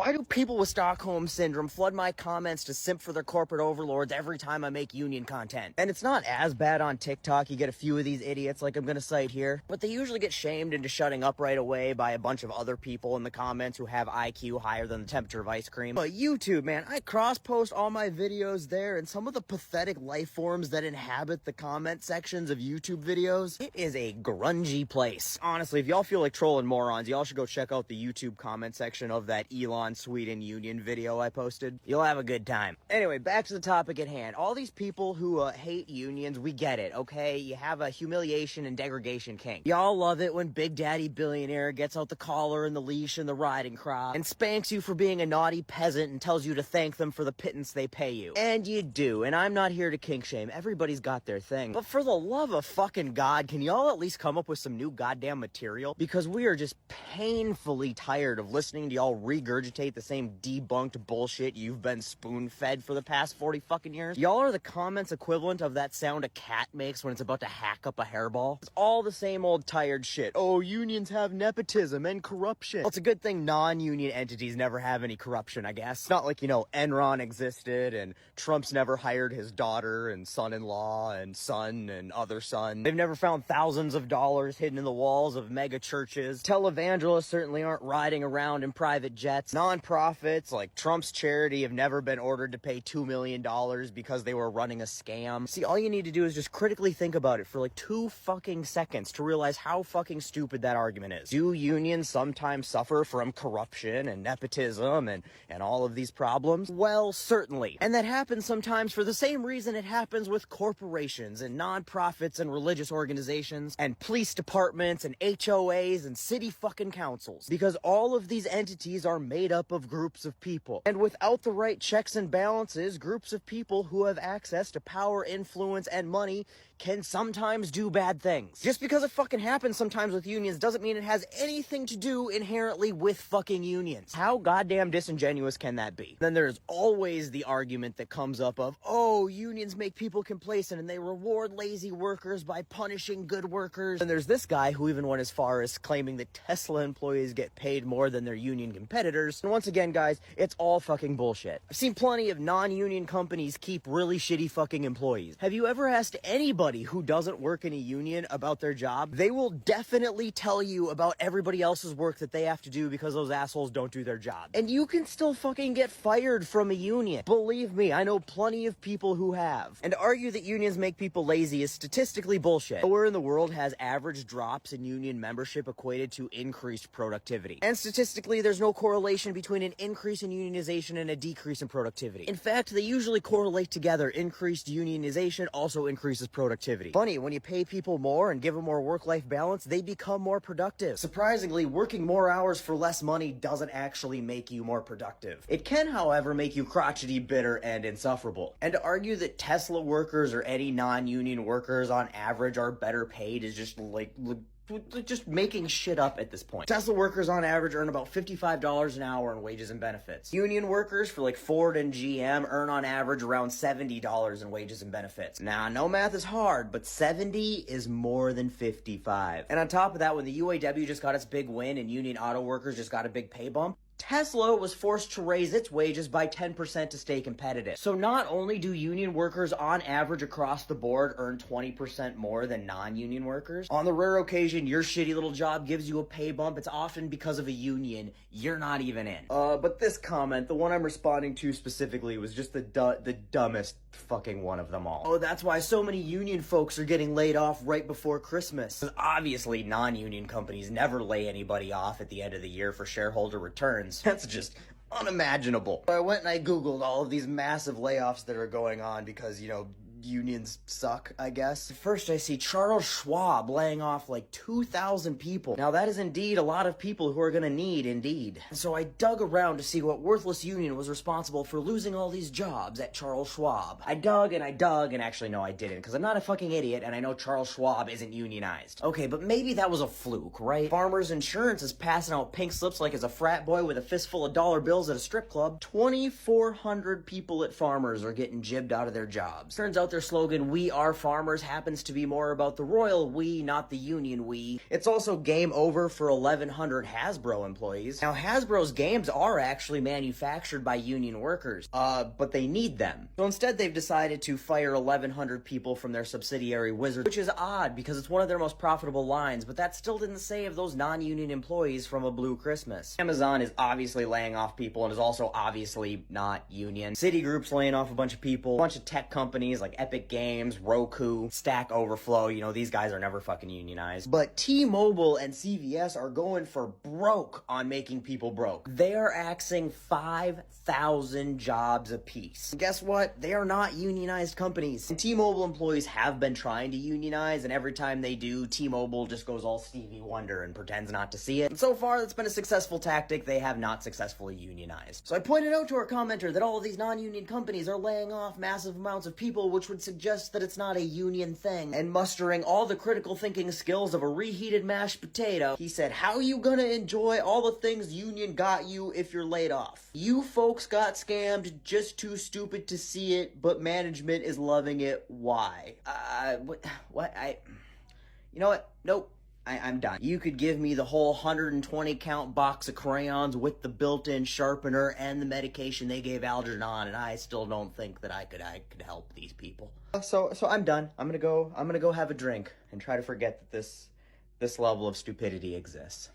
Why do people with Stockholm Syndrome flood my comments to simp for their corporate overlords every time I make union content? And it's not as bad on TikTok. You get a few of these idiots like I'm gonna cite here, but they usually get shamed into shutting up right away by a bunch of other people in the comments who have IQ higher than the temperature of ice cream. But YouTube, man, I cross-post all my videos there, and some of the pathetic life forms that inhabit the comment sections of YouTube videos, it is a grungy place. Honestly, if y'all feel like trolling morons, y'all should go check out the YouTube comment section of that Elon Sweden union video I posted. You'll have a good time. Anyway, back to the topic at hand. All these people who hate unions, we get it, okay? You have a humiliation and degradation kink. Y'all love it when Big Daddy Billionaire gets out the collar and the leash and the riding crop and spanks you for being a naughty peasant and tells you to thank them for the pittance they pay you. And you do, and I'm not here to kink shame. Everybody's got their thing. But for the love of fucking God, can y'all at least come up with some new goddamn material? Because we are just painfully tired of listening to y'all regurgitate the same debunked bullshit you've been spoon-fed for the past 40 fucking years. Y'all are the comments equivalent of that sound a cat makes when it's about to hack up a hairball. It's all the same old tired shit. Oh, unions have nepotism and corruption. Well, it's a good thing non-union entities never have any corruption, I guess. It's not like, you know, Enron existed and Trump's never hired his daughter and son-in-law and son and other son. They've never found thousands of dollars hidden in the walls of mega churches. Televangelists certainly aren't riding around in private jets. Non-profits like Trump's charity have never been ordered to pay $2 million because they were running a scam. See, all you need to do is just critically think about it for like 2 fucking seconds to realize how fucking stupid that argument is. Do unions sometimes suffer from corruption and nepotism and all of these problems? Well, certainly. And that happens sometimes for the same reason it happens with corporations and non-profits and religious organizations and police departments and HOAs and city fucking councils. Because all of these entities are made up of groups of people. And without the right checks and balances, groups of people who have access to power, influence, and money can sometimes do bad things. Just because it fucking happens sometimes with unions doesn't mean it has anything to do inherently with fucking unions. How goddamn disingenuous can that be? Then there's always the argument that comes up of, oh, unions make people complacent and they reward lazy workers by punishing good workers. And there's this guy who even went as far as claiming that Tesla employees get paid more than their union competitors. And once again, guys, it's all fucking bullshit. I've seen plenty of non-union companies keep really shitty fucking employees. Have you ever asked anybody who doesn't work in a union about their job? They will definitely tell you about everybody else's work that they have to do because those assholes don't do their job. And you can still fucking get fired from a union. Believe me, I know plenty of people who have. And to argue that unions make people lazy is statistically bullshit. Nowhere in the world has average drops in union membership equated to increased productivity. And statistically, there's no correlation between an increase in unionization and a decrease in productivity. In fact, they usually correlate together. Increased unionization also increases productivity. Funny, when you pay people more and give them more work-life balance, they become more productive. Surprisingly, working more hours for less money doesn't actually make you more productive. It can, however, make you crotchety, bitter, and insufferable. And to argue that Tesla workers or any non-union workers on average are better paid is just just making shit up at this point. Tesla workers on average earn about $55 an hour in wages and benefits. Union workers for like Ford and GM earn on average around $70 in wages and benefits. Now, no math is hard, but 70 is more than 55. And on top of that, when the UAW just got its big win and union auto workers just got a big pay bump, Tesla was forced to raise its wages by 10% to stay competitive. So not only do union workers on average across the board earn 20% more than non-union workers, on the rare occasion your shitty little job gives you a pay bump, it's often because of a union you're not even in. But this comment, the one I'm responding to specifically, was just the dumbest fucking one of them all. Oh, that's why so many union folks are getting laid off right before Christmas. Obviously, non-union companies never lay anybody off at the end of the year for shareholder returns. That's just unimaginable. I went and I Googled all of these massive layoffs that are going on because, you know, unions suck, I guess. First, I see Charles Schwab laying off like 2,000 people. Now, that is indeed a lot of people who are gonna need Indeed. And so I dug around to see what worthless union was responsible for losing all these jobs at Charles Schwab. I dug, and actually, no, I didn't, because I'm not a fucking idiot, and I know Charles Schwab isn't unionized. Okay, but maybe that was a fluke, right? Farmers Insurance is passing out pink slips like it's a frat boy with a fistful of dollar bills at a strip club. 2,400 people at Farmers are getting jibbed out of their jobs. Turns out out their slogan, "We are farmers," happens to be more about the royal we, not the union we. It's also game over for 1,100 Hasbro employees. Now, Hasbro's games are actually manufactured by union workers, but they need them. So instead, they've decided to fire 1,100 people from their subsidiary Wizards, which is odd because it's one of their most profitable lines, but that still didn't save those non-union employees from a blue Christmas. Amazon is obviously laying off people and is also obviously not union. Citigroup's laying off a bunch of people. A bunch of tech companies like Epic Games, Roku, Stack Overflow, you know, these guys are never fucking unionized. But T-Mobile and CVS are going for broke on making people broke. They are axing 5,000 jobs apiece. And guess what? They are not unionized companies. And T-Mobile employees have been trying to unionize, and every time they do, T-Mobile just goes all Stevie Wonder and pretends not to see it. And so far, that's been a successful tactic. They have not successfully unionized. So I pointed out to our commenter that all of these non-union companies are laying off massive amounts of people, which would suggest that it's not a union thing. And mustering all the critical thinking skills of a reheated mashed potato, he said, "How you gonna enjoy all the things union got you if you're laid off? You folks got scammed, just too stupid to see it, but management is loving it. Why?" You know what? Nope. I'm done. You could give me the whole 120 count box of crayons with the built-in sharpener and the medication they gave Algernon, and I still don't think that I could help these people. So I'm done. I'm gonna go have a drink and try to forget that this level of stupidity exists.